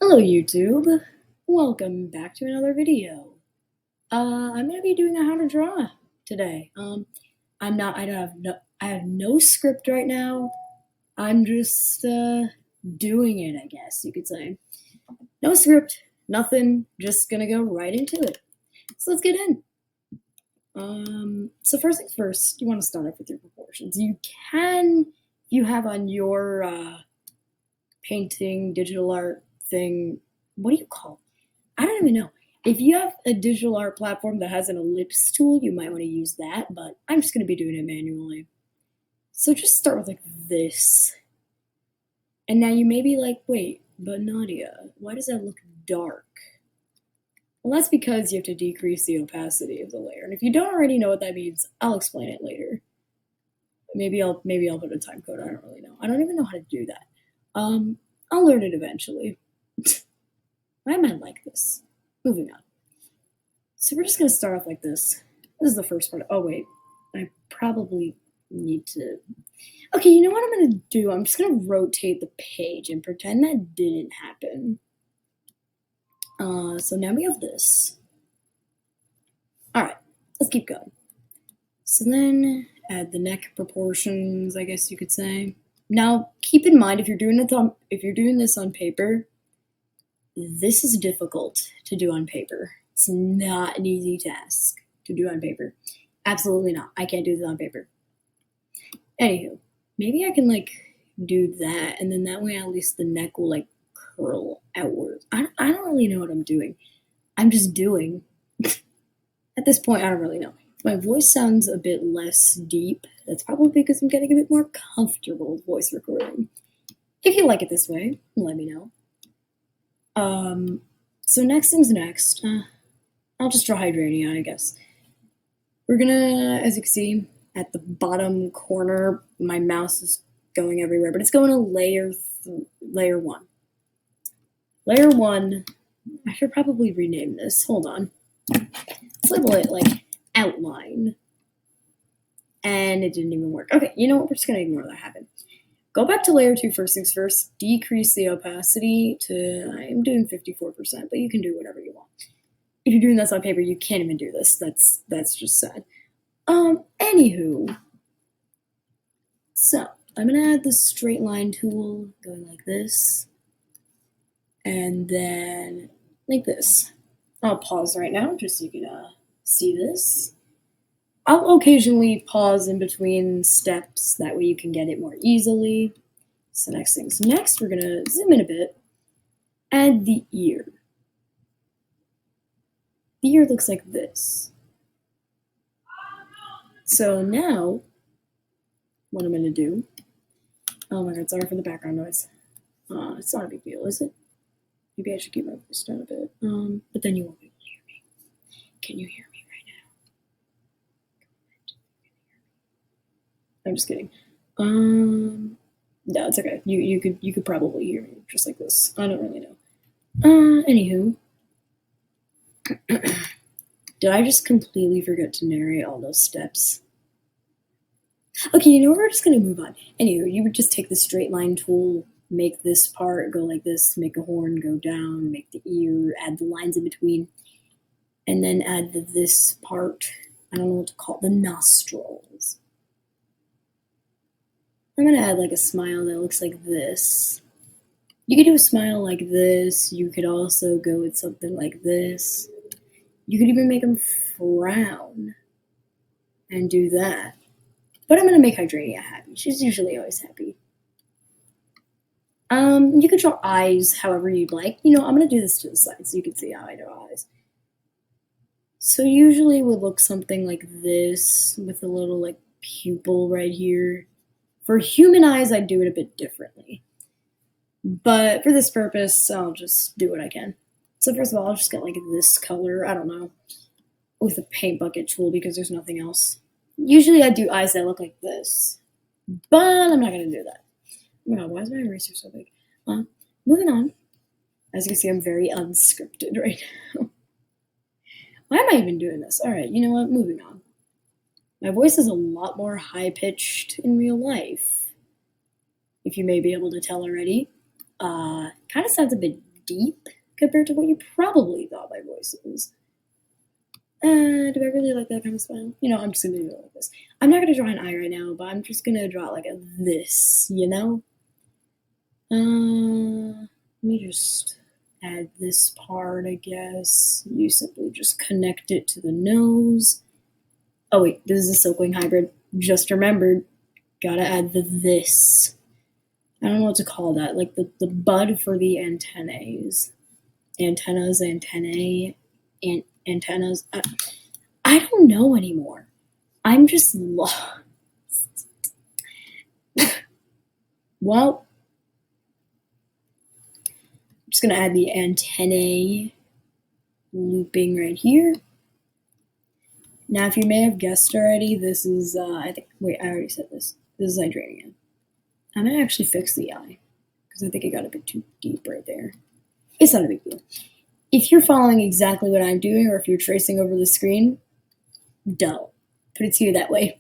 Hello YouTube, welcome back to another video. I'm gonna be doing a how to draw today. I have no script right now. I'm just doing it, I guess you could say. No script, nothing, just gonna go right into it. So let's get in. So first things first, you want to start off with your proportions. You have on your painting, digital art thing, what do you call it? I don't even know. If you have a digital art platform that has an ellipse tool, you might want to use that, but I'm just going to be doing it manually. So just start with like this. And now you may be like, wait, but Nadia, why does that look dark? Well, that's because you have to decrease the opacity of the layer. And if you don't already know what that means, I'll explain it later. Maybe I'll put a time code. I don't really know. I don't even know how to do that. I'll learn it eventually. Why am I like this? Moving on. So we're just going to start off like this. This is the first part. Oh, wait. I probably need to... Okay, you know what I'm going to do? I'm just going to rotate the page and pretend that didn't happen. So now we have this. All right, let's keep going. So then add the neck proportions, I guess you could say. Now, keep in mind, if you're doing this on paper, this is difficult to do on paper. It's not an easy task to do on paper. Absolutely not. I can't do this on paper. Anywho, maybe I can like do that, and then that way at least the neck will like curl outward. I don't really know what I'm doing. I'm just doing. At this point, I don't really know. My voice sounds a bit less deep. That's probably because I'm getting a bit more comfortable with voice recording. If you like it this way, let me know. So next thing's next. I'll just draw Hydrangea, I guess. We're gonna, as you can see, at the bottom corner, my mouse is going everywhere, but it's going to layer 1. Layer 1, I should probably rename this. Hold on. Let's label it like outline. And it didn't even work. Okay, you know what? We're just gonna ignore that happened. Go back to layer 2 first things first. Decrease the opacity to, I'm doing 54%, but you can do whatever you want. If you're doing this on paper, you can't even do this. That's just sad. Anywho. So, I'm gonna add the straight line tool, going like this. And then, like this. I'll pause right now, just so you can see this. I'll occasionally pause in between steps, that way you can get it more easily. So next thing's next, we're gonna zoom in a bit. Add the ear. The ear looks like this. So now, what I'm gonna do, oh my god, sorry for the background noise. It's not a big deal, is it? Maybe I should keep my voice down a bit, but then you won't be able to hear me. Can you hear me right now? I'm just kidding. No, it's okay. You could probably hear me just like this. I don't really know. Anywho. Did I just completely forget to narrate all those steps? Okay, you know what? We're just gonna move on. Anywho, you would just take the straight line tool, make this part go like this, make a horn go down, make the ear, add the lines in between, and then add this part, I don't know what to call it, the nostrils. I'm gonna add like a smile that looks like this. You could do a smile like this. You could also go with something like this. You could even make them frown and do that. But I'm gonna make Hydrangea happy. She's usually always happy. You could draw eyes however you'd like. You know, I'm gonna do this to the side so you can see how I draw eyes. So usually it would look something like this with a little like pupil right here. For human eyes, I'd do it a bit differently. But for this purpose, I'll just do what I can. So first of all, I'll just get like this color, I don't know, with a paint bucket tool because there's nothing else. Usually I do eyes that look like this, but I'm not going to do that. Oh my god, why is my eraser so big? Moving on. As you can see, I'm very unscripted right now. Why am I even doing this? All right, you know what? Moving on. My voice is a lot more high-pitched in real life, if you may be able to tell already. Kind of sounds a bit deep compared to what you probably thought my voice is. Do I really like that kind of smile? You know, I'm just gonna do it like this. I'm not gonna draw an eye right now, but I'm just gonna draw it like a this, you know? Let me just add this part, I guess. You simply just connect it to the nose. Oh wait, this is a silkwing hybrid. Just remembered. Gotta add the this. I don't know what to call that. Like the bud for the antennas. Antennae, antennas. I don't know anymore. I'm just lost. Well, I'm just gonna add the antennae looping right here. Now, if you may have guessed already, this is, I already said this. This is Hydrangea. I'm gonna actually fix the eye, because I think it got a bit too deep right there. It's not a big deal. If you're following exactly what I'm doing, or if you're tracing over the screen, don't. Put it to you that way.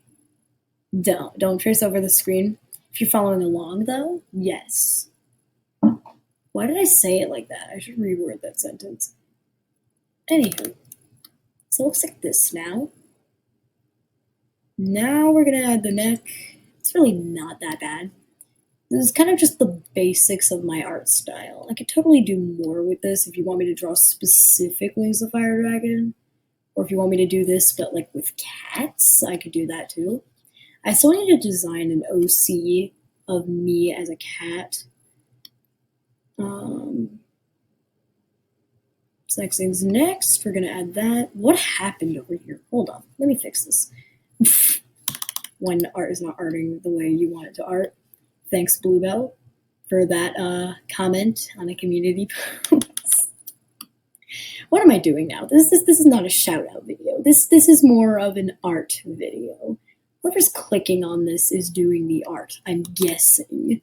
Don't trace over the screen. If you're following along, though, yes. Why did I say it like that? I should reword that sentence. Anywho, so it looks like this now. Now we're gonna add the neck. It's really not that bad. This is kind of just the basics of my art style. I could totally do more with this if you want me to draw specific wings of fire dragon, or if you want me to do this but like with cats, I could do that too. I still need to design an OC of me as a cat. So next thing's next. We're gonna add that. What happened over here? Hold on, let me fix this. When art is not arting the way you want it to art. Thanks, Bluebell, for that comment on a community post. What am I doing now? This is not a shout out video. This is more of an art video. Whoever's clicking on this is doing the art, I'm guessing.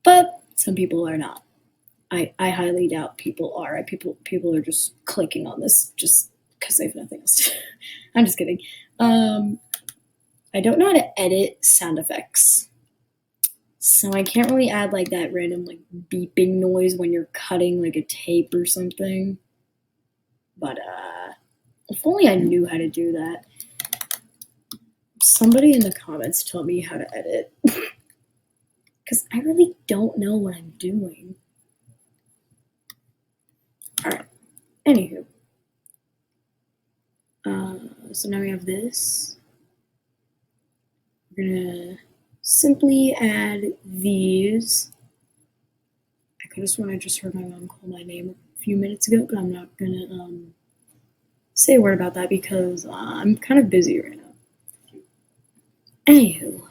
But some people are not. I highly doubt people are. People are just clicking on this just because they have nothing else to do. I'm just kidding. I don't know how to edit sound effects. So I can't really add like that random like beeping noise when you're cutting like a tape or something. But if only I knew how to do that. Somebody in the comments tell me how to edit. Because I really don't know what I'm doing. Alright. Anywho. So now we have this. We're gonna simply add these. I could have sworn I just heard my mom call my name a few minutes ago, but I'm not gonna say a word about that because I'm kind of busy right now. Anywho.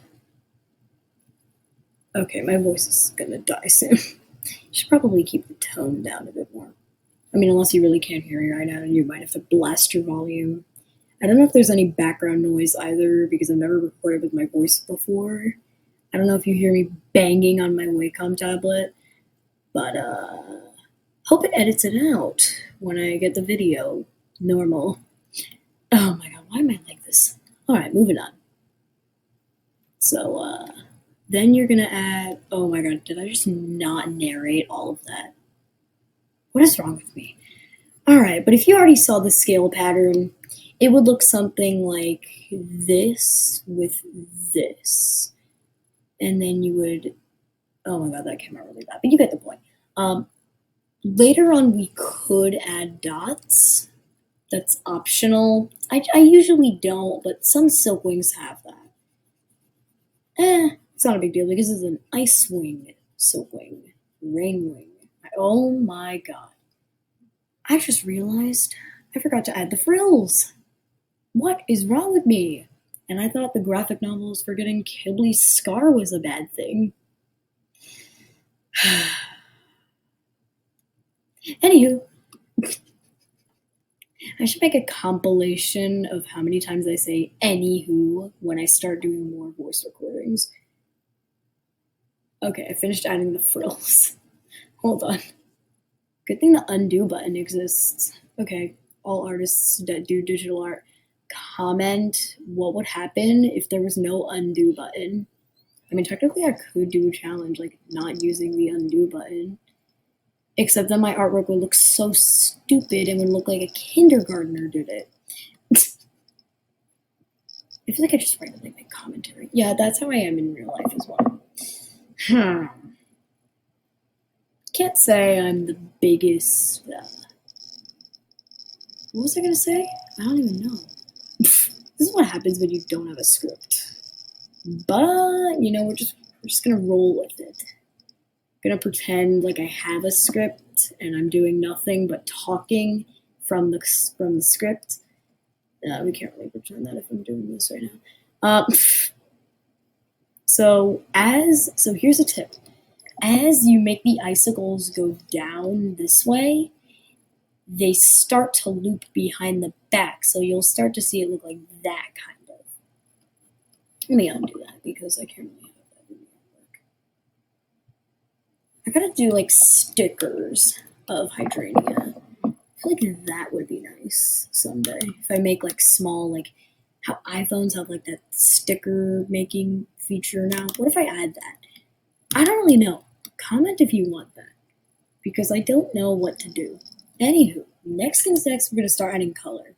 Okay, my voice is gonna die soon. You should probably keep the tone down a bit more. I mean, unless you really can't hear me right now, you might have to blast your volume. I don't know if there's any background noise either because I've never recorded with my voice before. I don't know if you hear me banging on my Wacom tablet, but hope it edits it out when I get the video normal. Oh my god, why am I like this? Alright, moving on. So, then you're gonna add, oh my god, did I just not narrate all of that? What is wrong with me? Alright, but if you already saw the scale pattern, it would look something like this with this. And then you would, oh my god, that came out really bad, but you get the point. Later on, we could add dots. That's optional. I usually don't, but some silkwings have that. It's not a big deal because it's an ice wing silkwing, rain wing. Oh my god. I just realized I forgot to add the frills. What is wrong with me? And I thought the graphic novels for getting Kibley's scar was a bad thing. Anywho, I should make a compilation of how many times I say anywho when I start doing more voice recordings. Okay, I finished adding the frills. Hold on. Good thing the undo button exists. Okay, all artists that do digital art, comment what would happen if there was no undo button. I mean, technically I could do a challenge, like not using the undo button. Except that my artwork would look so stupid and would look like a kindergartner did it. I feel like I just write like my commentary. Yeah, that's how I am in real life as well. Can't say I'm the biggest. What was I gonna say? I don't even know. This is what happens when you don't have a script. But you know, we're just gonna roll with it. Gonna pretend like I have a script and I'm doing nothing but talking from the script. We can't really pretend that if I'm doing this right now. So here's a tip. As you make the icicles go down this way, they start to loop behind the back, so you'll start to see it look like that kind of. Let me undo that because I can't really have that in the artwork. I gotta do like stickers of Hydrangea. I feel like that would be nice someday. If I make like small, like how iPhones have like that sticker making feature now. What if I add that? I don't really know. Comment if you want that, because I don't know what to do. Anywho, next thing's next, we're gonna start adding color.